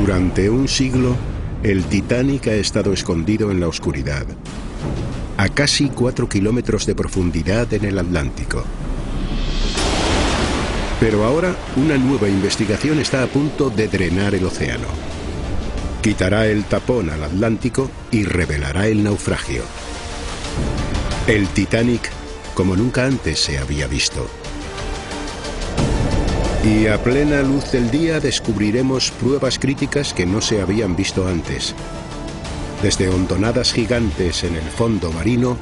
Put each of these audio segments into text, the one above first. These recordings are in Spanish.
Durante un siglo, el Titanic ha estado escondido en la oscuridad, a casi 4 kilómetros de profundidad en el Atlántico. Pero ahora, una nueva investigación está a punto de drenar el océano. Quitará el tapón al Atlántico y revelará el naufragio. El Titanic como nunca antes se había visto. Y a plena luz del día descubriremos pruebas críticas que no se habían visto antes. Desde hondonadas gigantes en el fondo marino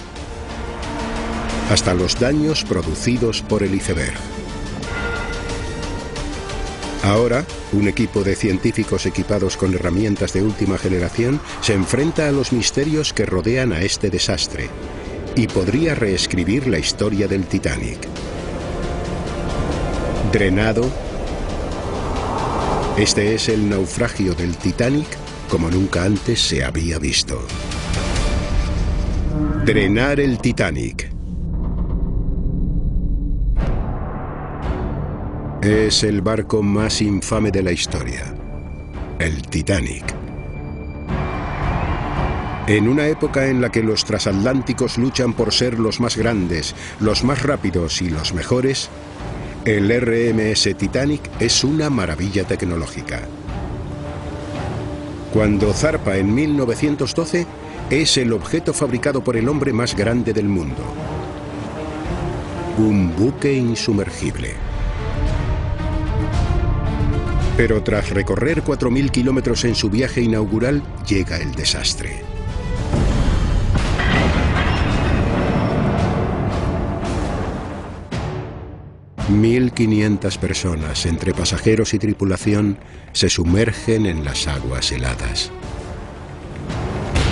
hasta los daños producidos por el iceberg. Ahora, un equipo de científicos equipados con herramientas de última generación se enfrenta a los misterios que rodean a este desastre y podría reescribir la historia del Titanic. Drenado. Este es el naufragio del Titanic como nunca antes se había visto. Drenar el Titanic. Es el barco más infame de la historia, el Titanic. En una época en la que los transatlánticos luchan por ser los más grandes, los más rápidos y los mejores, el RMS Titanic es una maravilla tecnológica. Cuando zarpa en 1912, es el objeto fabricado por el hombre más grande del mundo. Un buque insumergible. Pero tras recorrer 4.000 kilómetros en su viaje inaugural, llega el desastre. ...1.500 personas, entre pasajeros y tripulación, se sumergen en las aguas heladas.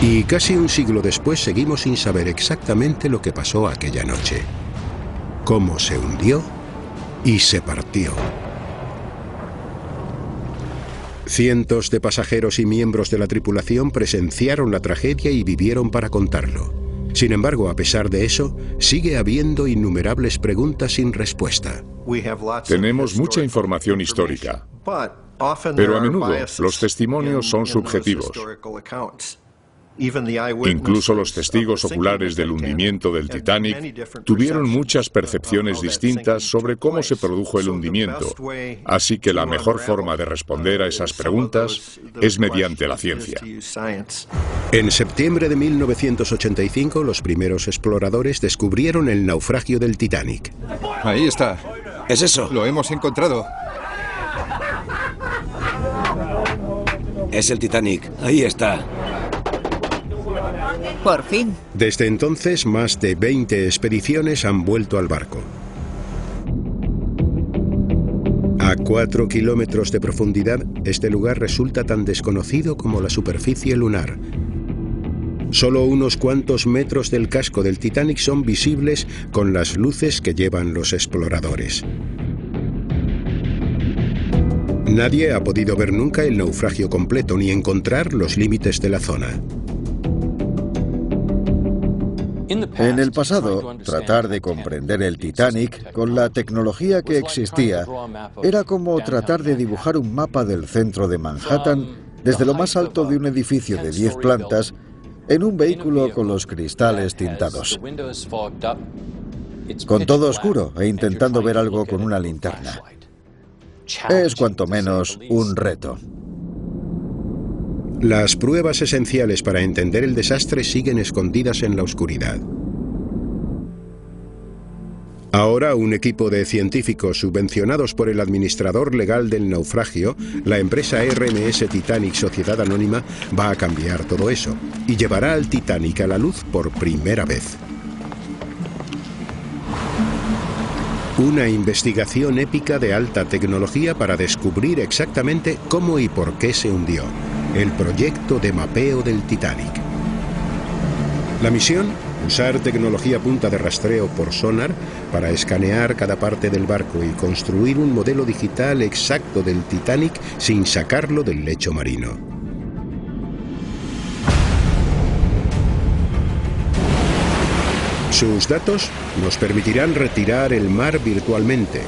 Y casi un siglo después seguimos sin saber exactamente lo que pasó aquella noche. Cómo se hundió y se partió. Cientos de pasajeros y miembros de la tripulación presenciaron la tragedia y vivieron para contarlo. Sin embargo, a pesar de eso, sigue habiendo innumerables preguntas sin respuesta. Tenemos mucha información histórica, pero a menudo los testimonios son subjetivos. Incluso los testigos oculares del hundimiento del Titanic tuvieron muchas percepciones distintas sobre cómo se produjo el hundimiento, así que la mejor forma de responder a esas preguntas es mediante la ciencia. En septiembre de 1985, los primeros exploradores descubrieron el naufragio del Titanic. Ahí está. ¿Es eso? Lo hemos encontrado. Es el Titanic. Ahí está. Por fin. Desde entonces, más de 20 expediciones han vuelto al barco. A 4 kilómetros de profundidad, este lugar resulta tan desconocido como la superficie lunar. Solo unos cuantos metros del casco del Titanic son visibles con las luces que llevan los exploradores. Nadie ha podido ver nunca el naufragio completo ni encontrar los límites de la zona. En el pasado, tratar de comprender el Titanic con la tecnología que existía era como tratar de dibujar un mapa del centro de Manhattan desde lo más alto de un edificio de 10 plantas en un vehículo con los cristales tintados. Con todo oscuro e intentando ver algo con una linterna. Es cuanto menos un reto. Las pruebas esenciales para entender el desastre siguen escondidas en la oscuridad. Ahora, un equipo de científicos subvencionados por el administrador legal del naufragio, la empresa RMS Titanic Sociedad Anónima, va a cambiar todo eso y llevará al Titanic a la luz por primera vez. Una investigación épica de alta tecnología para descubrir exactamente cómo y por qué se hundió. El proyecto de mapeo del Titanic. La misión: usar tecnología punta de rastreo por sonar para escanear cada parte del barco y construir un modelo digital exacto del Titanic sin sacarlo del lecho marino. Sus datos nos permitirán retirar el mar virtualmente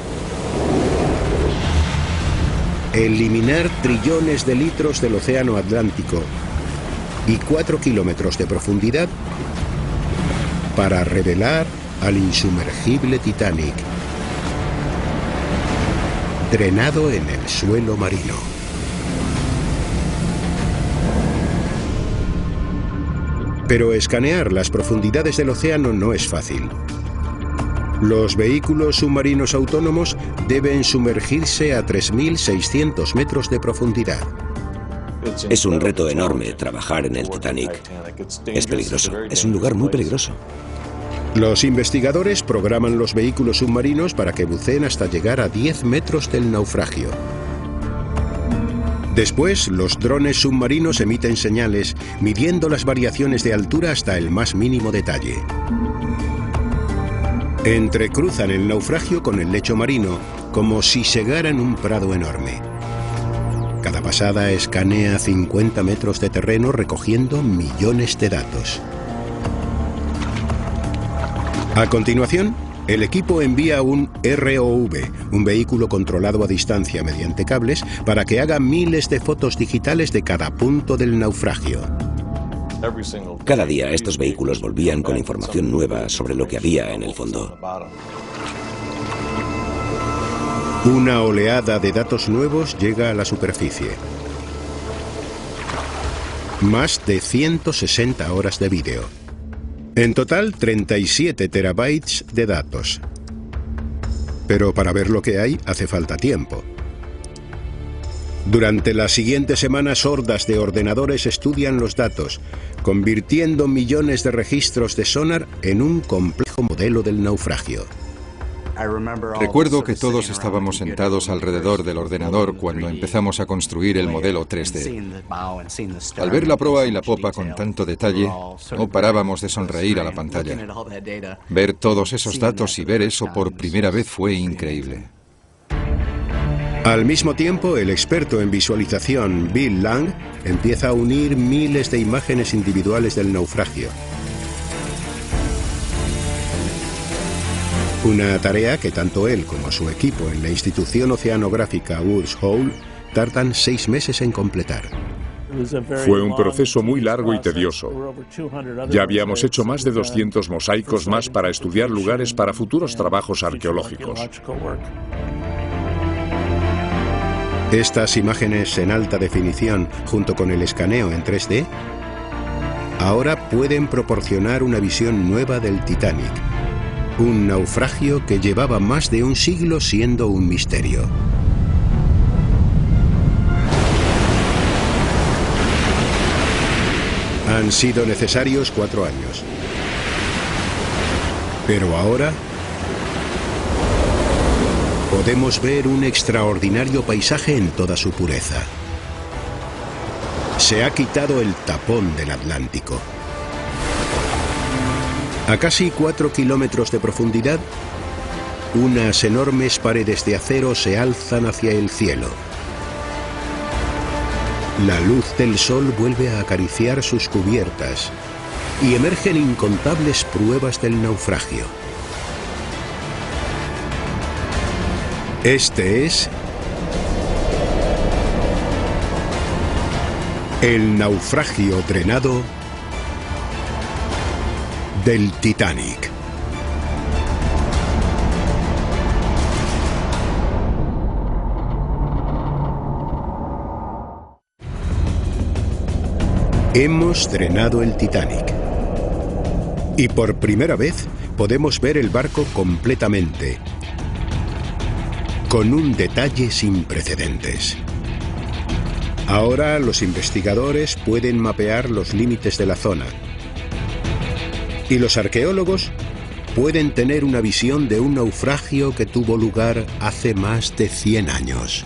eliminar trillones de litros del océano Atlántico y 4 kilómetros de profundidad para revelar al insumergible Titanic, drenado en el suelo marino. Pero escanear las profundidades del océano no es fácil. Los vehículos submarinos autónomos deben sumergirse a 3.600 metros de profundidad. Es un reto enorme trabajar en el Titanic. Es peligroso, es un lugar muy peligroso. Los investigadores programan los vehículos submarinos para que buceen hasta llegar a 10 metros del naufragio. Después, los drones submarinos emiten señales, midiendo las variaciones de altura hasta el más mínimo detalle. Entrecruzan el naufragio con el lecho marino, como si segaran un prado enorme. Cada pasada escanea 50 metros de terreno recogiendo millones de datos. A continuación, el equipo envía un ROV, un vehículo controlado a distancia mediante cables, para que haga miles de fotos digitales de cada punto del naufragio. Cada día estos vehículos volvían con información nueva sobre lo que había en el fondo. Una oleada de datos nuevos llega a la superficie. Más de 160 horas de vídeo. En total, 37 terabytes de datos. Pero para ver lo que hay, hace falta tiempo. Durante las siguientes semanas, hordas de ordenadores estudian los datos, convirtiendo millones de registros de sonar en un complejo modelo del naufragio. Recuerdo que todos estábamos sentados alrededor del ordenador cuando empezamos a construir el modelo 3D. Al ver la proa y la popa con tanto detalle, no parábamos de sonreír a la pantalla. Ver todos esos datos y ver eso por primera vez fue increíble. Al mismo tiempo, el experto en visualización Bill Lang empieza a unir miles de imágenes individuales del naufragio. Una tarea que tanto él como su equipo en la institución oceanográfica Woods Hole tardan 6 meses en completar. Fue un proceso muy largo y tedioso. Ya habíamos hecho más de 200 mosaicos más para estudiar lugares para futuros trabajos arqueológicos. Estas imágenes en alta definición, junto con el escaneo en 3D, ahora pueden proporcionar una visión nueva del Titanic, un naufragio que llevaba más de un siglo siendo un misterio. Han sido necesarios 4 años. Pero ahora podemos ver un extraordinario paisaje en toda su pureza. Se ha quitado el tapón del Atlántico. A casi 4 kilómetros de profundidad, unas enormes paredes de acero se alzan hacia el cielo. La luz del sol vuelve a acariciar sus cubiertas y emergen incontables pruebas del naufragio. Este es el naufragio drenado del Titanic. Hemos drenado el Titanic. Y por primera vez podemos ver el barco completamente, con un detalle sin precedentes. Ahora los investigadores pueden mapear los límites de la zona. Y los arqueólogos pueden tener una visión de un naufragio que tuvo lugar hace más de 100 años.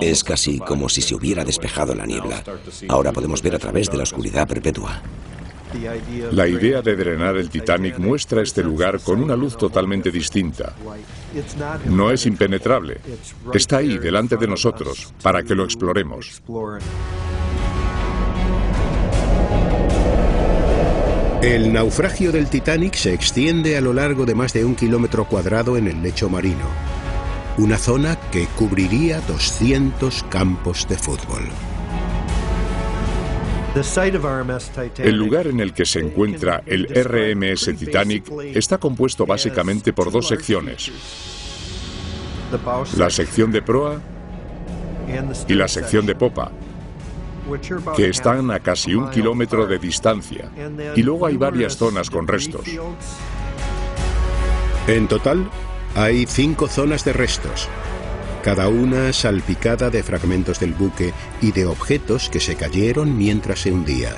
Es casi como si se hubiera despejado la niebla. Ahora podemos ver a través de la oscuridad perpetua. La idea de drenar el Titanic muestra este lugar con una luz totalmente distinta. No es impenetrable. Está ahí, delante de nosotros, para que lo exploremos. El naufragio del Titanic se extiende a lo largo de más de 1 kilómetro cuadrado en el lecho marino. una zona que cubriría 200 campos de fútbol. El lugar en el que se encuentra el RMS Titanic está compuesto básicamente por dos secciones: la sección de proa y la sección de popa, que están a casi 1 kilómetro de distancia, y luego hay varias zonas con restos. En total, hay 5 zonas de restos, cada una salpicada de fragmentos del buque y de objetos que se cayeron mientras se hundía.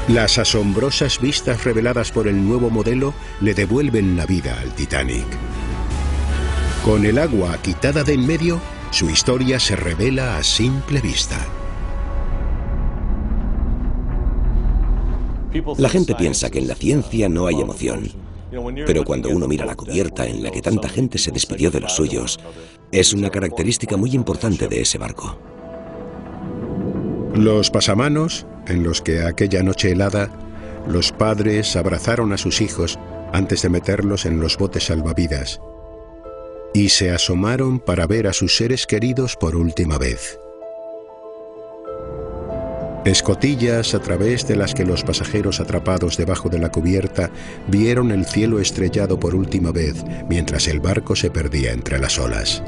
Las asombrosas vistas reveladas por el nuevo modelo le devuelven la vida al Titanic. Con el agua quitada de en medio, su historia se revela a simple vista. La gente piensa que en la ciencia no hay emoción, pero cuando uno mira la cubierta en la que tanta gente se despidió de los suyos, es una característica muy importante de ese barco. Los pasamanos, en los que aquella noche helada, los padres abrazaron a sus hijos antes de meterlos en los botes salvavidas, y se asomaron para ver a sus seres queridos por última vez. Escotillas a través de las que los pasajeros atrapados debajo de la cubierta vieron el cielo estrellado por última vez mientras el barco se perdía entre las olas.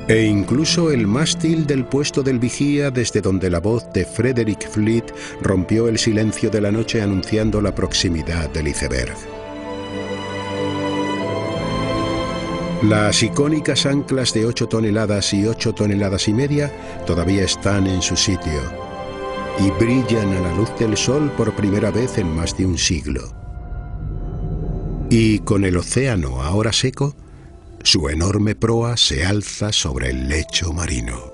E incluso el mástil del puesto del vigía, desde donde la voz de Frederick Fleet rompió el silencio de la noche anunciando la proximidad del iceberg. Las icónicas anclas de 8 toneladas y 8 toneladas y media todavía están en su sitio y brillan a la luz del sol por primera vez en más de un siglo. Y con el océano ahora seco, su enorme proa se alza sobre el lecho marino.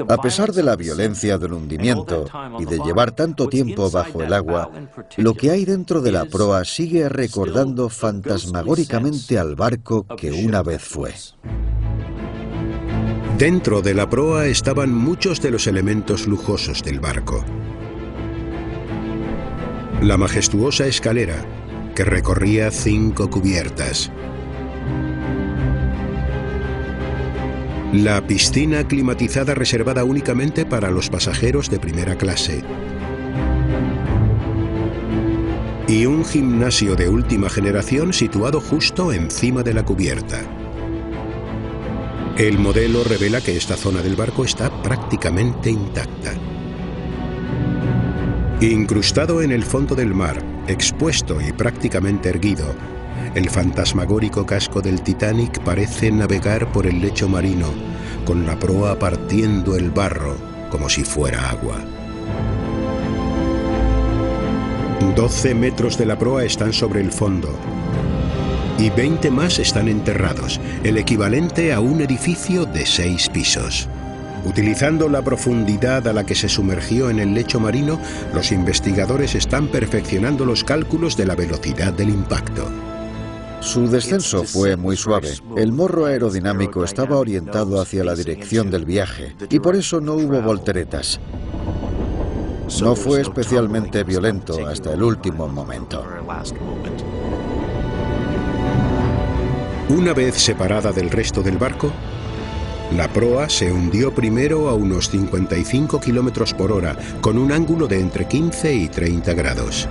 A pesar de la violencia del hundimiento y de llevar tanto tiempo bajo el agua, lo que hay dentro de la proa sigue recordando fantasmagóricamente al barco que una vez fue. Dentro de la proa estaban muchos de los elementos lujosos del barco. La majestuosa escalera, que recorría 5 cubiertas. La piscina climatizada reservada únicamente para los pasajeros de primera clase. Y un gimnasio de última generación situado justo encima de la cubierta. El modelo revela que esta zona del barco está prácticamente intacta. Incrustado en el fondo del mar, expuesto y prácticamente erguido, el fantasmagórico casco del Titanic parece navegar por el lecho marino, con la proa partiendo el barro como si fuera agua. 12 metros de la proa están sobre el fondo y 20 más están enterrados, el equivalente a un edificio de 6 pisos. Utilizando la profundidad a la que se sumergió en el lecho marino, los investigadores están perfeccionando los cálculos de la velocidad del impacto. Su descenso fue muy suave. El morro aerodinámico estaba orientado hacia la dirección del viaje y por eso no hubo volteretas. No fue especialmente violento hasta el último momento. Una vez separada del resto del barco, la proa se hundió primero a unos 55 kilómetros por hora, con un ángulo de entre 15 y 30 grados.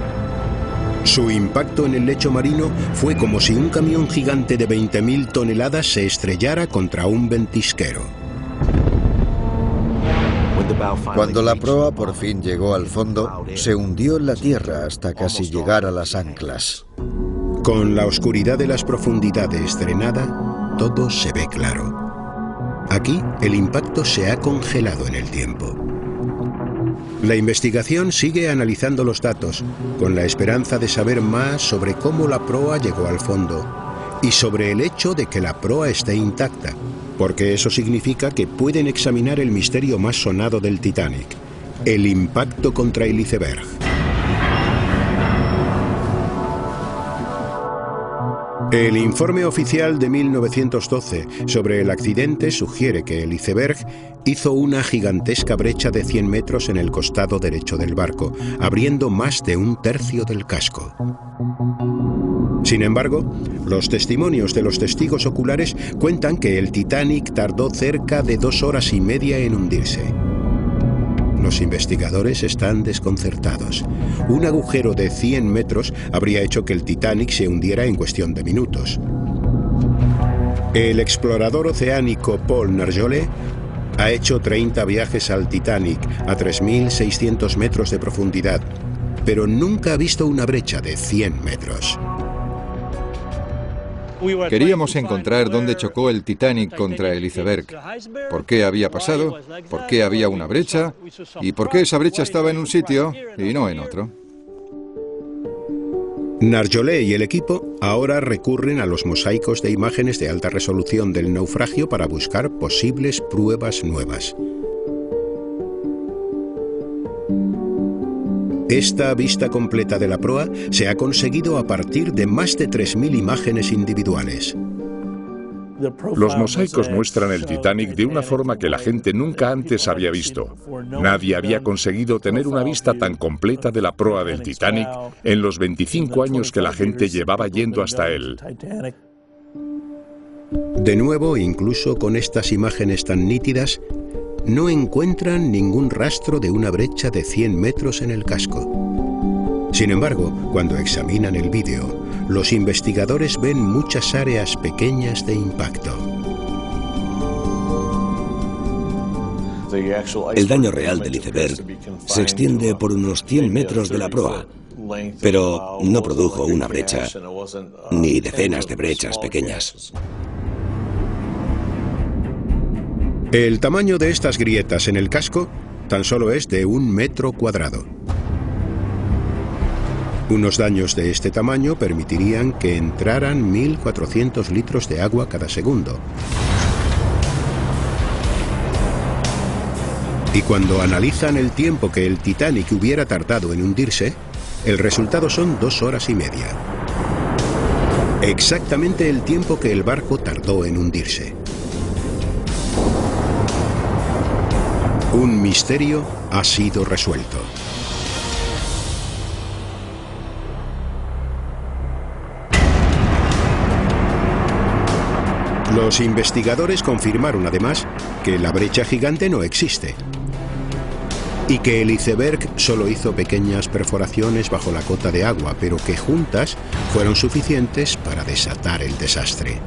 Su impacto en el lecho marino fue como si un camión gigante de 20.000 toneladas se estrellara contra un ventisquero. Cuando la proa por fin llegó al fondo, se hundió en la tierra hasta casi llegar a las anclas. Con la oscuridad de las profundidades drenada, todo se ve claro. Aquí, el impacto se ha congelado en el tiempo. La investigación sigue analizando los datos, con la esperanza de saber más sobre cómo la proa llegó al fondo y sobre el hecho de que la proa esté intacta, porque eso significa que pueden examinar el misterio más sonado del Titanic, el impacto contra el iceberg. El informe oficial de 1912 sobre el accidente sugiere que el iceberg hizo una gigantesca brecha de 100 metros en el costado derecho del barco, abriendo más de un tercio del casco. Sin embargo, los testimonios de los testigos oculares cuentan que el Titanic tardó cerca de 2 horas y media en hundirse. Los investigadores están desconcertados. Un agujero de 100 metros habría hecho que el Titanic se hundiera en cuestión de minutos. El explorador oceánico Paul Nargeolet ha hecho 30 viajes al Titanic a 3.600 metros de profundidad, pero nunca ha visto una brecha de 100 metros. Queríamos encontrar dónde chocó el Titanic contra el iceberg, por qué había pasado, por qué había una brecha y por qué esa brecha estaba en un sitio y no en otro. Nargeolet y el equipo ahora recurren a los mosaicos de imágenes de alta resolución del naufragio para buscar posibles pruebas nuevas. Esta vista completa de la proa se ha conseguido a partir de más de 3.000 imágenes individuales. Los mosaicos muestran el Titanic de una forma que la gente nunca antes había visto. Nadie había conseguido tener una vista tan completa de la proa del Titanic en los 25 años que la gente llevaba yendo hasta él. De nuevo, incluso con estas imágenes tan nítidas, no encuentran ningún rastro de una brecha de 100 metros en el casco. Sin embargo, cuando examinan el vídeo, los investigadores ven muchas áreas pequeñas de impacto. El daño real del iceberg se extiende por unos 100 metros de la proa, pero no produjo una brecha, ni decenas de brechas pequeñas. El tamaño de estas grietas en el casco tan solo es de 1 metro cuadrado. Unos daños de este tamaño permitirían que entraran 1.400 litros de agua cada segundo. Y cuando analizan el tiempo que el Titanic hubiera tardado en hundirse, el resultado son 2 horas y media. Exactamente el tiempo que el barco tardó en hundirse. Un misterio ha sido resuelto. Los investigadores confirmaron además que la brecha gigante no existe y que el iceberg solo hizo pequeñas perforaciones bajo la cota de agua, pero que juntas fueron suficientes para desatar el desastre.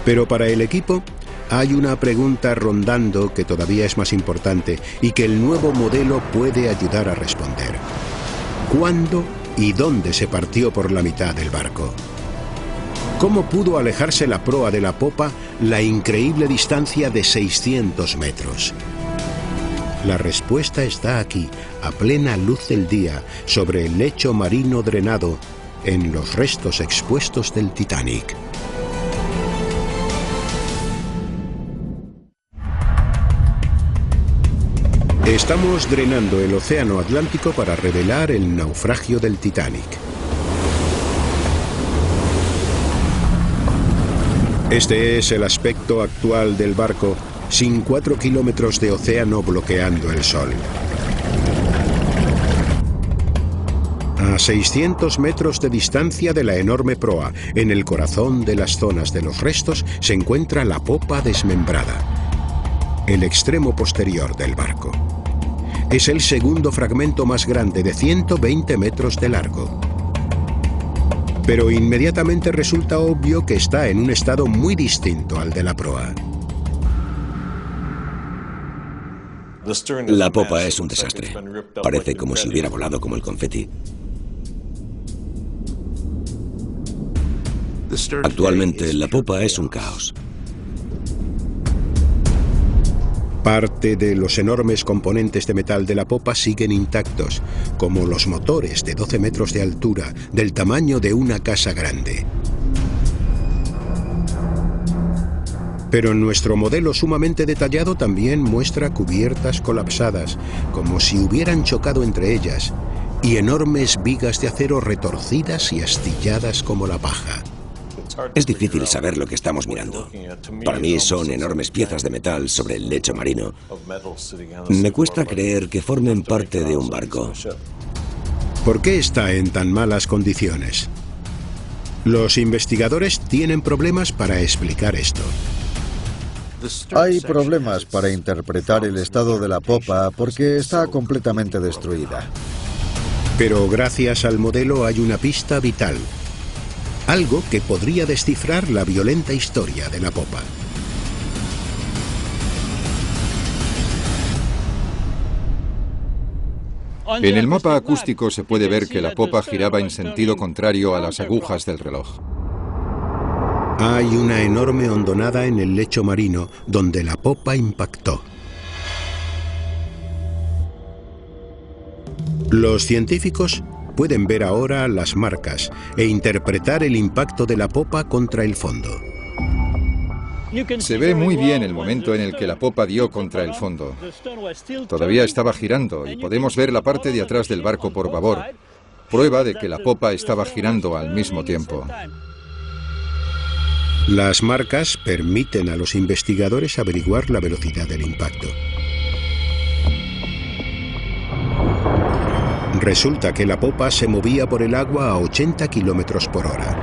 Pero para el equipo hay una pregunta rondando que todavía es más importante y que el nuevo modelo puede ayudar a responder. ¿Cuándo y dónde se partió por la mitad del barco? ¿Cómo pudo alejarse la proa de la popa la increíble distancia de 600 metros? La respuesta está aquí, a plena luz del día, sobre el lecho marino drenado, en los restos expuestos del Titanic. Estamos drenando el océano Atlántico para revelar el naufragio del Titanic. Este es el aspecto actual del barco, sin 4 kilómetros de océano bloqueando el sol. A 600 metros de distancia de la enorme proa, en el corazón de las zonas de los restos, se encuentra la popa desmembrada, el extremo posterior del barco. Es el segundo fragmento más grande, de 120 metros de largo. Pero inmediatamente resulta obvio que está en un estado muy distinto al de la proa. La popa es un desastre. Parece como si hubiera volado como el confeti. Actualmente, la popa es un caos. Parte de los enormes componentes de metal de la popa siguen intactos, como los motores de 12 metros de altura, del tamaño de una casa grande. Pero nuestro modelo sumamente detallado también muestra cubiertas colapsadas, como si hubieran chocado entre ellas, y enormes vigas de acero retorcidas y astilladas como la paja. Es difícil saber lo que estamos mirando. Para mí son enormes piezas de metal sobre el lecho marino. Me cuesta creer que formen parte de un barco. ¿Por qué está en tan malas condiciones? Los investigadores tienen problemas para explicar esto. Hay problemas para interpretar el estado de la popa porque está completamente destruida. Pero gracias al modelo hay una pista vital. Algo que podría descifrar la violenta historia de la popa. En el mapa acústico se puede ver que la popa giraba en sentido contrario a las agujas del reloj. Hay una enorme hondonada en el lecho marino donde la popa impactó. Los científicos pueden ver ahora las marcas e interpretar el impacto de la popa contra el fondo. Se ve muy bien el momento en el que la popa dio contra el fondo. Todavía estaba girando y podemos ver la parte de atrás del barco por babor, prueba de que la popa estaba girando al mismo tiempo. Las marcas permiten a los investigadores averiguar la velocidad del impacto. Resulta que la popa se movía por el agua a 80 kilómetros por hora.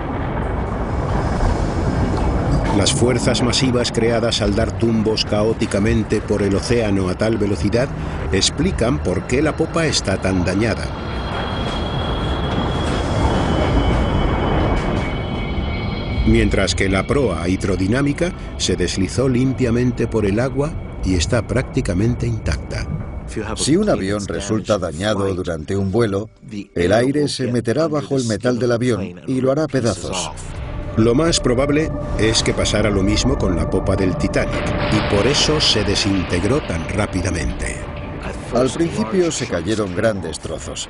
Las fuerzas masivas creadas al dar tumbos caóticamente por el océano a tal velocidad explican por qué la popa está tan dañada. Mientras que la proa hidrodinámica se deslizó limpiamente por el agua y está prácticamente intacta. Si un avión resulta dañado durante un vuelo, el aire se meterá bajo el metal del avión y lo hará pedazos. Lo más probable es que pasara lo mismo con la popa del Titanic, y por eso se desintegró tan rápidamente. Al principio se cayeron grandes trozos,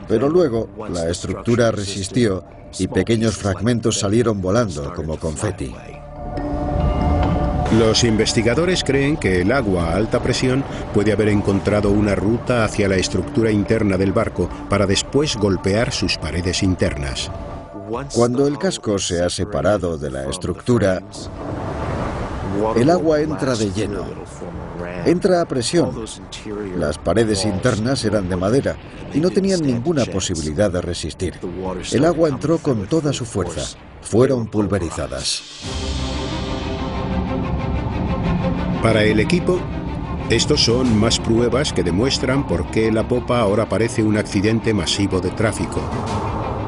pero luego la estructura resistió y pequeños fragmentos salieron volando como confeti. Los investigadores creen que el agua a alta presión puede haber encontrado una ruta hacia la estructura interna del barco para después golpear sus paredes internas. Cuando el casco se ha separado de la estructura, el agua entra de lleno. Entra a presión. Las paredes internas eran de madera y no tenían ninguna posibilidad de resistir. El agua entró con toda su fuerza. Fueron pulverizadas. Para el equipo, estos son más pruebas que demuestran por qué la popa ahora parece un accidente masivo de tráfico,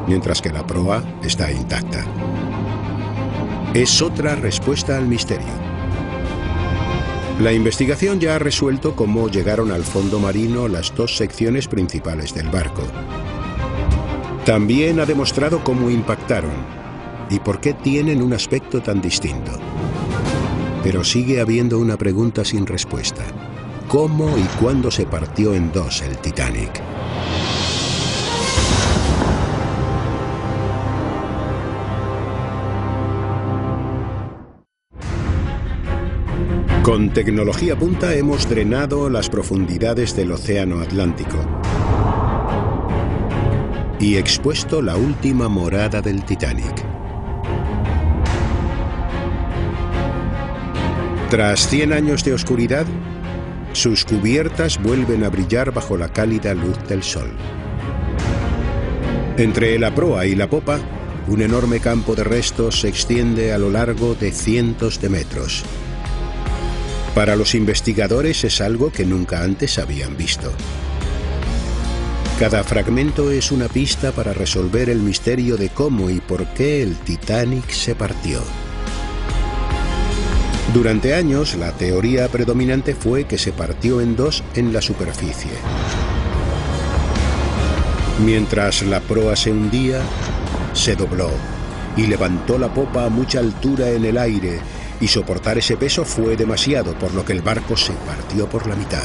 mientras que la proa está intacta. Es otra respuesta al misterio. La investigación ya ha resuelto cómo llegaron al fondo marino las dos secciones principales del barco. También ha demostrado cómo impactaron y por qué tienen un aspecto tan distinto. Pero sigue habiendo una pregunta sin respuesta. ¿Cómo y cuándo se partió en dos el Titanic? Con tecnología punta hemos drenado las profundidades del océano Atlántico y expuesto la última morada del Titanic. Tras 100 años de oscuridad, sus cubiertas vuelven a brillar bajo la cálida luz del sol. Entre la proa y la popa, un enorme campo de restos se extiende a lo largo de cientos de metros. Para los investigadores es algo que nunca antes habían visto. Cada fragmento es una pista para resolver el misterio de cómo y por qué el Titanic se partió. Durante años, la teoría predominante fue que se partió en dos en la superficie. Mientras la proa se hundía, se dobló y levantó la popa a mucha altura en el aire, y soportar ese peso fue demasiado, por lo que el barco se partió por la mitad.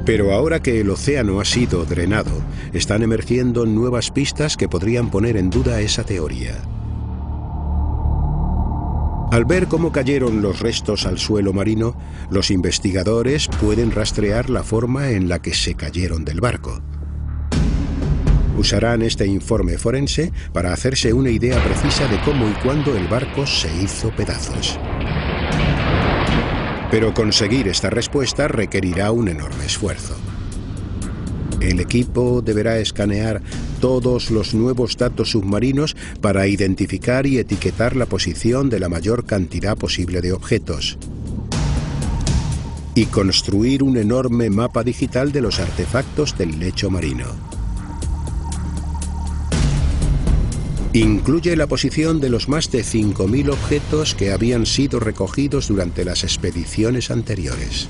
Pero ahora que el océano ha sido drenado, están emergiendo nuevas pistas que podrían poner en duda esa teoría. Al ver cómo cayeron los restos al suelo marino, los investigadores pueden rastrear la forma en la que se cayeron del barco. Usarán este informe forense para hacerse una idea precisa de cómo y cuándo el barco se hizo pedazos. Pero conseguir esta respuesta requerirá un enorme esfuerzo. El equipo deberá escanear todos los nuevos datos submarinos para identificar y etiquetar la posición de la mayor cantidad posible de objetos y construir un enorme mapa digital de los artefactos del lecho marino. Incluye la posición de los más de 5.000 objetos que habían sido recogidos durante las expediciones anteriores.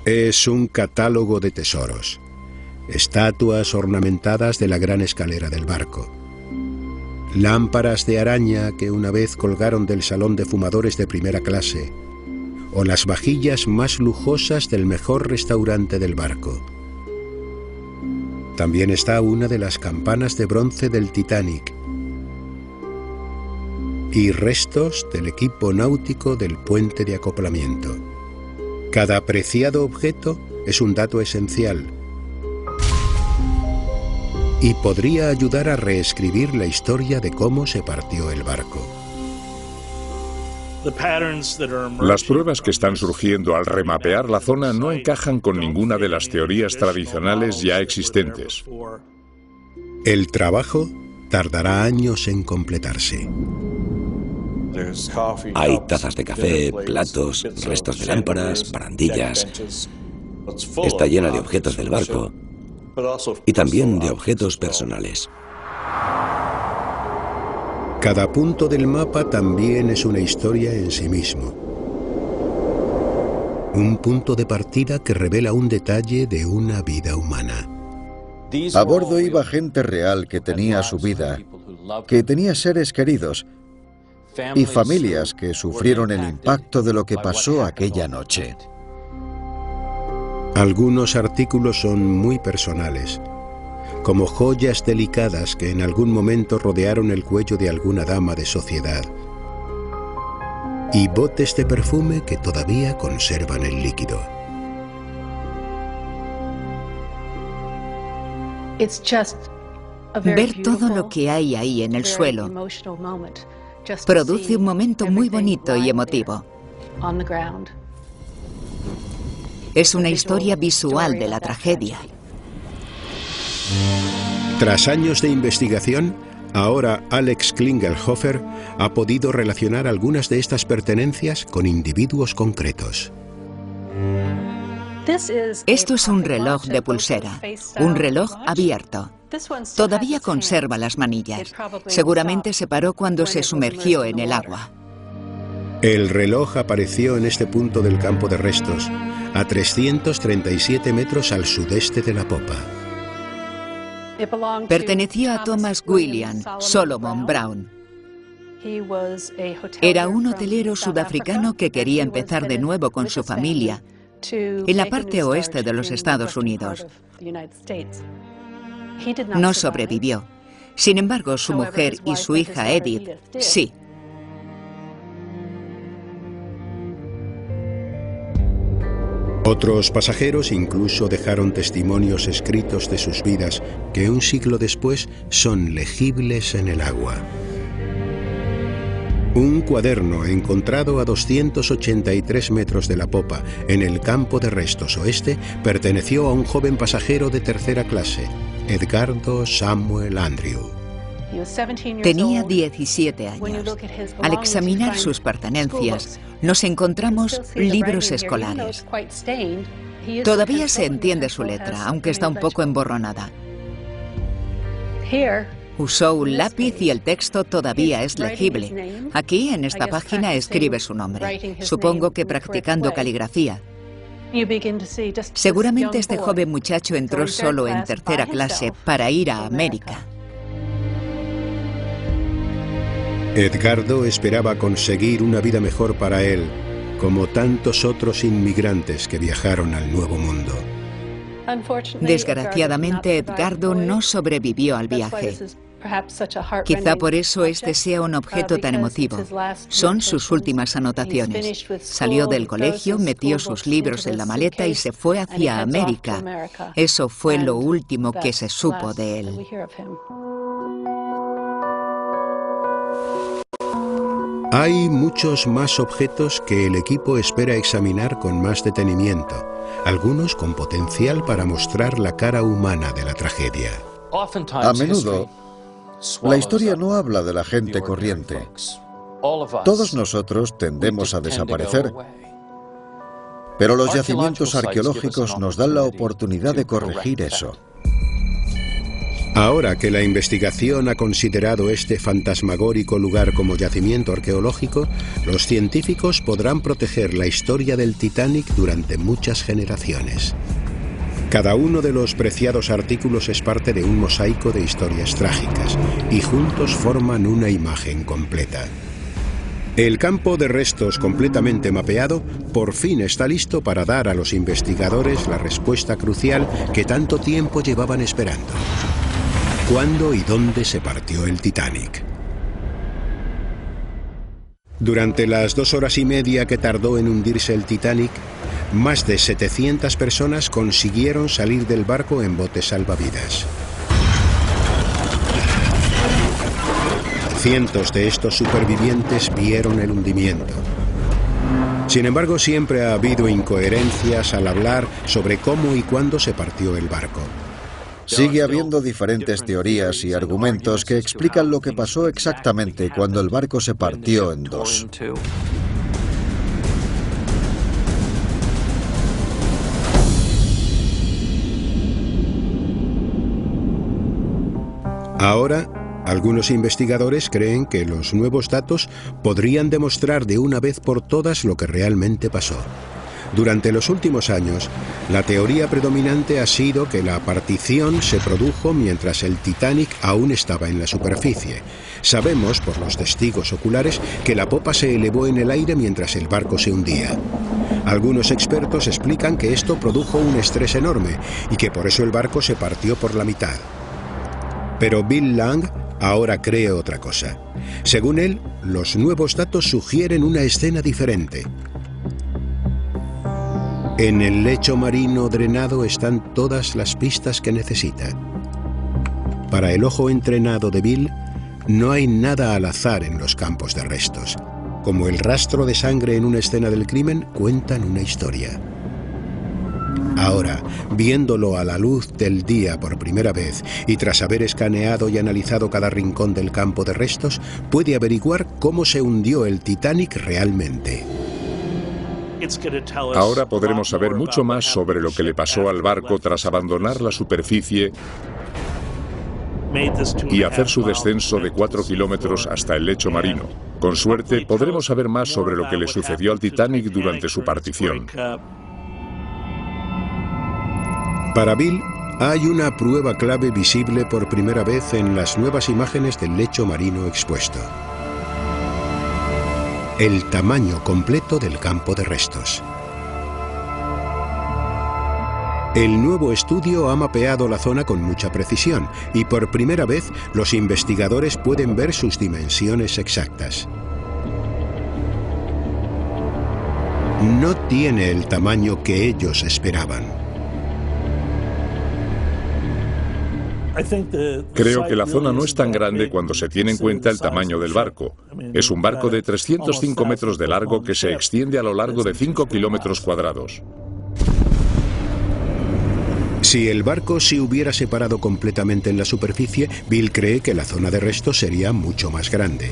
Es un catálogo de tesoros, estatuas ornamentadas de la gran escalera del barco, lámparas de araña que una vez colgaron del salón de fumadores de primera clase, o las vajillas más lujosas del mejor restaurante del barco. También está una de las campanas de bronce del Titanic y restos del equipo náutico del puente de acoplamiento. Cada apreciado objeto es un dato esencial y podría ayudar a reescribir la historia de cómo se partió el barco. Las pruebas que están surgiendo al remapear la zona no encajan con ninguna de las teorías tradicionales ya existentes. El trabajo tardará años en completarse. Hay tazas de café, platos, restos de lámparas, barandillas. Está llena de objetos del barco y también de objetos personales. Cada punto del mapa también es una historia en sí mismo. Un punto de partida que revela un detalle de una vida humana. A bordo iba gente real que tenía su vida, que tenía seres queridos y familias que sufrieron el impacto de lo que pasó aquella noche. Algunos artículos son muy personales, como joyas delicadas que en algún momento rodearon el cuello de alguna dama de sociedad, y botes de perfume que todavía conservan el líquido. Ver todo lo que hay ahí en el suelo produce un momento muy bonito y emotivo. Es una historia visual de la tragedia. Tras años de investigación, ahora Alex Klingelhofer ha podido relacionar algunas de estas pertenencias con individuos concretos. Esto es un reloj de pulsera, un reloj abierto. Todavía conserva las manillas. Seguramente se paró cuando se sumergió en el agua. El reloj apareció en este punto del campo de restos, a 337 metros al sudeste de la popa. Perteneció a Thomas William Solomon Brown. Era un hotelero sudafricano que quería empezar de nuevo con su familia en la parte oeste de los Estados Unidos. No sobrevivió. Sin embargo, su mujer y su hija Edith, sí. Otros pasajeros incluso dejaron testimonios escritos de sus vidas que un siglo después son legibles en el agua. Un cuaderno encontrado a 283 metros de la popa en el campo de restos oeste perteneció a un joven pasajero de tercera clase, Edgardo Samuel Andrew. Tenía 17 años. Al examinar sus pertenencias, nos encontramos libros escolares. Todavía se entiende su letra, aunque está un poco emborronada. Usó un lápiz y el texto todavía es legible. Aquí, en esta página, escribe su nombre. Supongo que practicando caligrafía. Seguramente este joven muchacho entró solo en tercera clase para ir a América. Edgardo esperaba conseguir una vida mejor para él, como tantos otros inmigrantes que viajaron al Nuevo Mundo. Desgraciadamente, Edgardo no sobrevivió al viaje. Quizá por eso este sea un objeto tan emotivo. Son sus últimas anotaciones. Salió del colegio, metió sus libros en la maleta y se fue hacia América. Eso fue lo último que se supo de él. Hay muchos más objetos que el equipo espera examinar con más detenimiento, algunos con potencial para mostrar la cara humana de la tragedia. A menudo, la historia no habla de la gente corriente. Todos nosotros tendemos a desaparecer, pero los yacimientos arqueológicos nos dan la oportunidad de corregir eso. Ahora que la investigación ha considerado este fantasmagórico lugar como yacimiento arqueológico, los científicos podrán proteger la historia del Titanic durante muchas generaciones. Cada uno de los preciados artículos es parte de un mosaico de historias trágicas, y juntos forman una imagen completa. El campo de restos completamente mapeado por fin está listo para dar a los investigadores la respuesta crucial que tanto tiempo llevaban esperando. ¿Cuándo y dónde se partió el Titanic? Durante las 2 horas y media que tardó en hundirse el Titanic, más de 700 personas consiguieron salir del barco en botes salvavidas. Cientos de estos supervivientes vieron el hundimiento. Sin embargo, siempre ha habido incoherencias al hablar sobre cómo y cuándo se partió el barco. Sigue habiendo diferentes teorías y argumentos que explican lo que pasó exactamente cuando el barco se partió en dos. Ahora, algunos investigadores creen que los nuevos datos podrían demostrar de una vez por todas lo que realmente pasó. Durante los últimos años, la teoría predominante ha sido que la partición se produjo mientras el Titanic aún estaba en la superficie. Sabemos, por los testigos oculares, que la popa se elevó en el aire mientras el barco se hundía. Algunos expertos explican que esto produjo un estrés enorme y que por eso el barco se partió por la mitad. Pero Bill Lang ahora cree otra cosa. Según él, los nuevos datos sugieren una escena diferente. En el lecho marino drenado están todas las pistas que necesita. Para el ojo entrenado de Bill, no hay nada al azar en los campos de restos. Como el rastro de sangre en una escena del crimen, cuentan una historia. Ahora, viéndolo a la luz del día por primera vez y tras haber escaneado y analizado cada rincón del campo de restos, puede averiguar cómo se hundió el Titanic realmente. Ahora podremos saber mucho más sobre lo que le pasó al barco tras abandonar la superficie y hacer su descenso de 4 kilómetros hasta el lecho marino. Con suerte, podremos saber más sobre lo que le sucedió al Titanic durante su partición. Para Bill, hay una prueba clave visible por primera vez en las nuevas imágenes del lecho marino expuesto. El tamaño completo del campo de restos. El nuevo estudio ha mapeado la zona con mucha precisión y por primera vez los investigadores pueden ver sus dimensiones exactas. No tiene el tamaño que ellos esperaban. Creo que la zona no es tan grande cuando se tiene en cuenta el tamaño del barco. Es un barco de 305 metros de largo que se extiende a lo largo de 5 kilómetros cuadrados. Si el barco se hubiera separado completamente en la superficie, Bill cree que la zona de restos sería mucho más grande.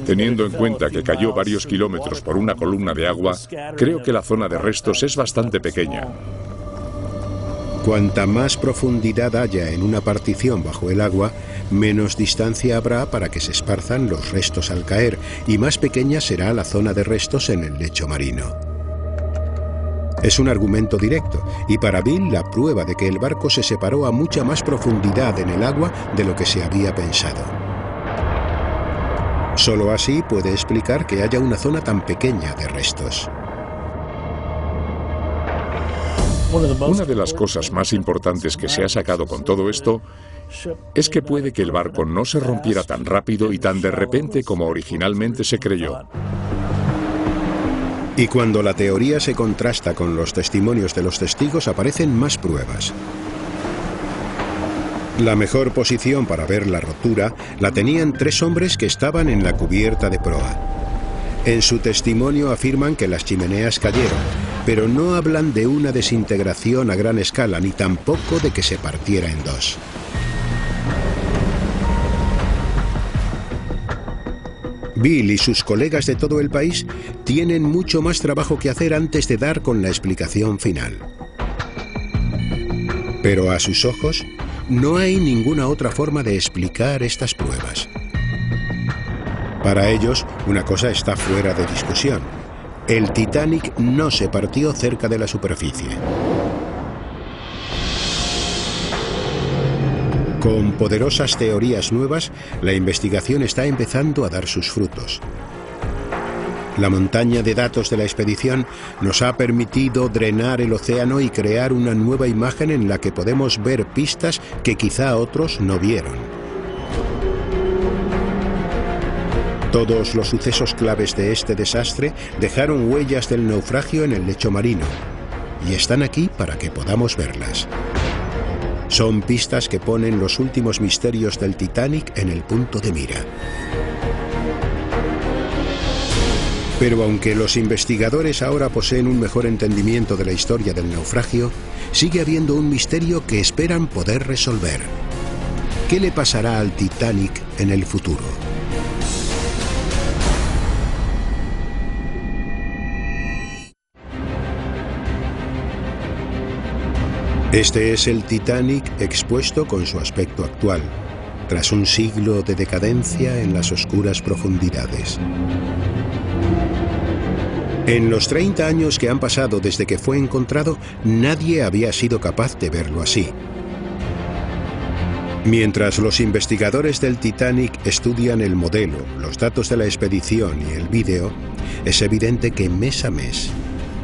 Teniendo en cuenta que cayó varios kilómetros por una columna de agua, creo que la zona de restos es bastante pequeña. Cuanta más profundidad haya en una partición bajo el agua, menos distancia habrá para que se esparzan los restos al caer, y más pequeña será la zona de restos en el lecho marino. Es un argumento directo, y para Bill la prueba de que el barco se separó a mucha más profundidad en el agua de lo que se había pensado. Solo así puede explicar que haya una zona tan pequeña de restos. Una de las cosas más importantes que se ha sacado con todo esto es que puede que el barco no se rompiera tan rápido y tan de repente como originalmente se creyó. Y cuando la teoría se contrasta con los testimonios de los testigos, aparecen más pruebas. La mejor posición para ver la rotura la tenían 3 hombres que estaban en la cubierta de proa. En su testimonio afirman que las chimeneas cayeron, pero no hablan de una desintegración a gran escala, ni tampoco de que se partiera en 2. Bill y sus colegas de todo el país tienen mucho más trabajo que hacer antes de dar con la explicación final. Pero a sus ojos, no hay ninguna otra forma de explicar estas pruebas. Para ellos, una cosa está fuera de discusión. El Titanic no se partió cerca de la superficie. Con poderosas teorías nuevas, la investigación está empezando a dar sus frutos. La montaña de datos de la expedición nos ha permitido drenar el océano y crear una nueva imagen en la que podemos ver pistas que quizá otros no vieron. Todos los sucesos claves de este desastre dejaron huellas del naufragio en el lecho marino, y están aquí para que podamos verlas. Son pistas que ponen los últimos misterios del Titanic en el punto de mira. Pero aunque los investigadores ahora poseen un mejor entendimiento de la historia del naufragio, sigue habiendo un misterio que esperan poder resolver. ¿Qué le pasará al Titanic en el futuro? Este es el Titanic expuesto con su aspecto actual, tras un siglo de decadencia en las oscuras profundidades. En los 30 años que han pasado desde que fue encontrado, nadie había sido capaz de verlo así. Mientras los investigadores del Titanic estudian el modelo, los datos de la expedición y el vídeo, es evidente que mes a mes,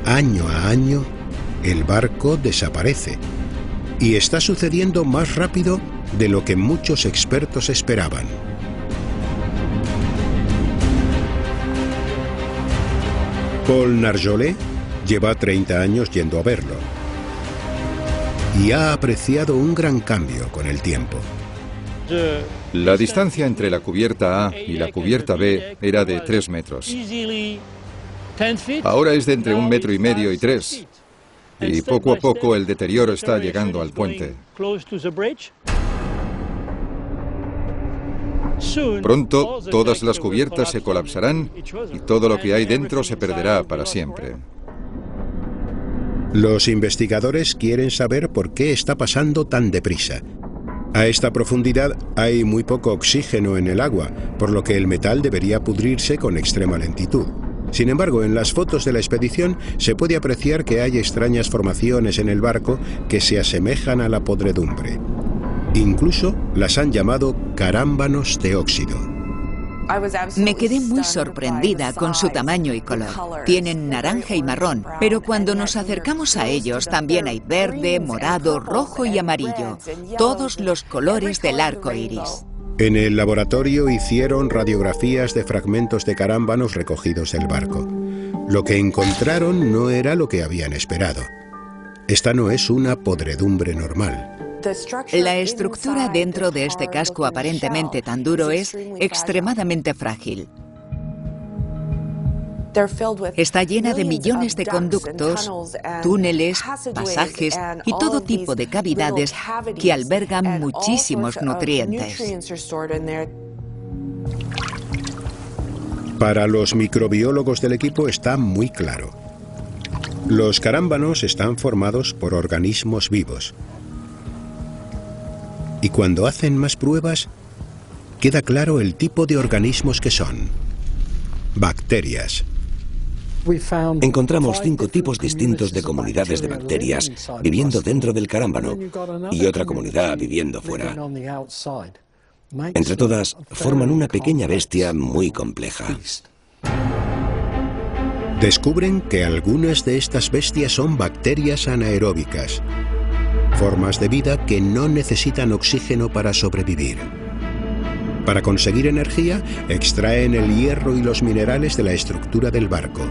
año a año, el barco desaparece. Y está sucediendo más rápido de lo que muchos expertos esperaban. Paul Narjolet lleva 30 años yendo a verlo y ha apreciado un gran cambio con el tiempo. La distancia entre la cubierta A y la cubierta B era de 3 metros. Ahora es de entre 1,5 metros y 3. Y poco a poco el deterioro está llegando al puente. Pronto todas las cubiertas se colapsarán y todo lo que hay dentro se perderá para siempre. Los investigadores quieren saber por qué está pasando tan deprisa. A esta profundidad hay muy poco oxígeno en el agua, por lo que el metal debería pudrirse con extrema lentitud. Sin embargo, en las fotos de la expedición se puede apreciar que hay extrañas formaciones en el barco que se asemejan a la podredumbre. Incluso las han llamado carámbanos de óxido. Me quedé muy sorprendida con su tamaño y color. Tienen naranja y marrón, pero cuando nos acercamos a ellos también hay verde, morado, rojo y amarillo, todos los colores del arco iris. En el laboratorio hicieron radiografías de fragmentos de carámbanos recogidos del barco. Lo que encontraron no era lo que habían esperado. Esta no es una podredumbre normal. La estructura dentro de este casco aparentemente tan duro es extremadamente frágil. Está llena de millones de conductos, túneles, pasajes y todo tipo de cavidades que albergan muchísimos nutrientes. Para los microbiólogos del equipo está muy claro. Los carámbanos están formados por organismos vivos. Y cuando hacen más pruebas, queda claro el tipo de organismos que son. Bacterias. Encontramos 5 tipos distintos de comunidades de bacterias viviendo dentro del carámbano y otra comunidad viviendo fuera. Entre todas, forman una pequeña bestia muy compleja. Descubren que algunas de estas bestias son bacterias anaeróbicas, formas de vida que no necesitan oxígeno para sobrevivir. Para conseguir energía, extraen el hierro y los minerales de la estructura del barco.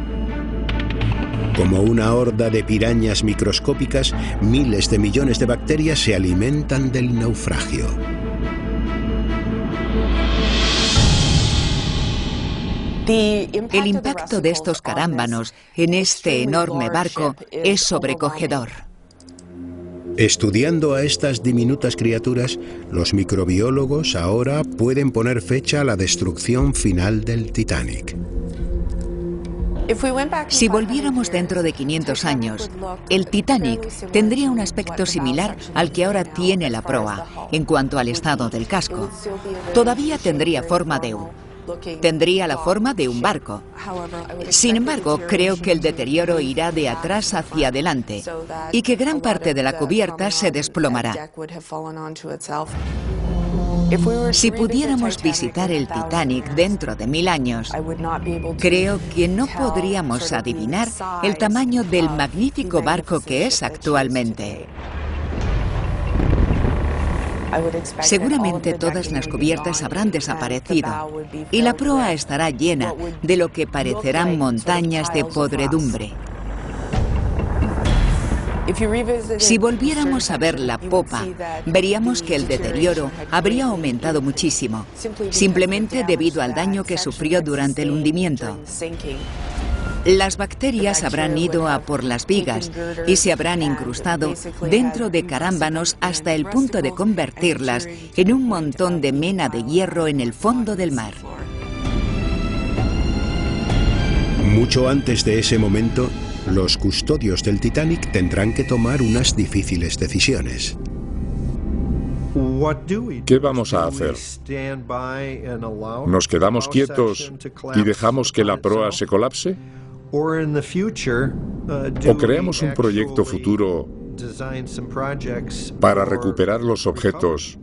Como una horda de pirañas microscópicas, miles de millones de bacterias se alimentan del naufragio. El impacto de estos carámbanos en este enorme barco es sobrecogedor. Estudiando a estas diminutas criaturas, los microbiólogos ahora pueden poner fecha a la destrucción final del Titanic. Si volviéramos dentro de 500 años, el Titanic tendría un aspecto similar al que ahora tiene la proa en cuanto al estado del casco. Todavía tendría la forma de un barco. Sin embargo, creo que el deterioro irá de atrás hacia adelante y que gran parte de la cubierta se desplomará. Si pudiéramos visitar el Titanic dentro de 1000 años, creo que no podríamos adivinar el tamaño del magnífico barco que es actualmente. Seguramente todas las cubiertas habrán desaparecido y la proa estará llena de lo que parecerán montañas de podredumbre. Si volviéramos a ver la popa, veríamos que el deterioro habría aumentado muchísimo, simplemente debido al daño que sufrió durante el hundimiento. Las bacterias habrán ido a por las vigas y se habrán incrustado dentro de carámbanos hasta el punto de convertirlas en un montón de mena de hierro en el fondo del mar. Mucho antes de ese momento, los custodios del Titanic tendrán que tomar unas difíciles decisiones. ¿Qué vamos a hacer? ¿Nos quedamos quietos y dejamos que la proa se colapse? ¿O creamos un proyecto futuro para recuperar los objetos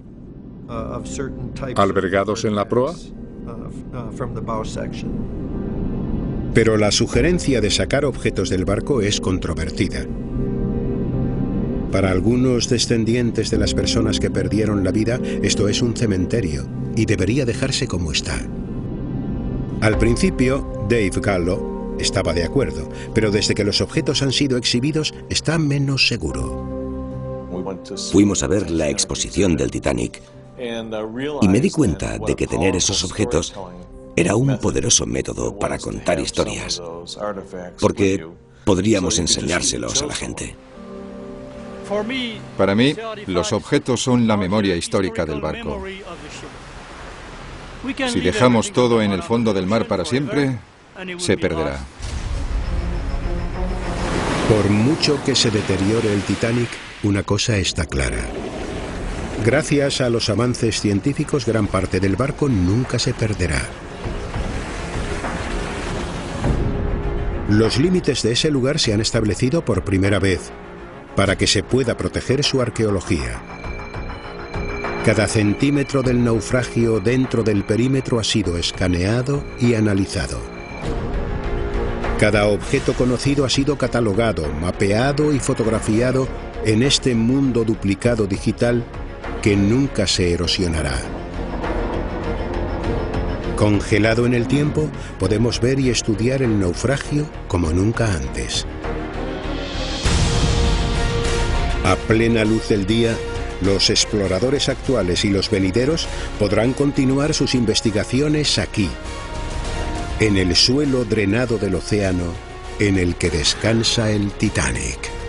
albergados en la proa? Pero la sugerencia de sacar objetos del barco es controvertida. Para algunos descendientes de las personas que perdieron la vida, esto es un cementerio y debería dejarse como está. Al principio, Dave Gallo estaba de acuerdo, pero desde que los objetos han sido exhibidos, está menos seguro. Fuimos a ver la exposición del Titanic y me di cuenta de que tener esos objetos era un poderoso método para contar historias, porque podríamos enseñárselos a la gente. Para mí, los objetos son la memoria histórica del barco. Si dejamos todo en el fondo del mar para siempre, se perderá. Por mucho que se deteriore el Titanic, una cosa está clara. Gracias a los avances científicos, gran parte del barco nunca se perderá. Los límites de ese lugar se han establecido por primera vez para que se pueda proteger su arqueología. Cada centímetro del naufragio dentro del perímetro ha sido escaneado y analizado. Cada objeto conocido ha sido catalogado, mapeado y fotografiado en este mundo duplicado digital que nunca se erosionará. Congelado en el tiempo, podemos ver y estudiar el naufragio como nunca antes. A plena luz del día, los exploradores actuales y los venideros podrán continuar sus investigaciones aquí, en el suelo drenado del océano en el que descansa el Titanic.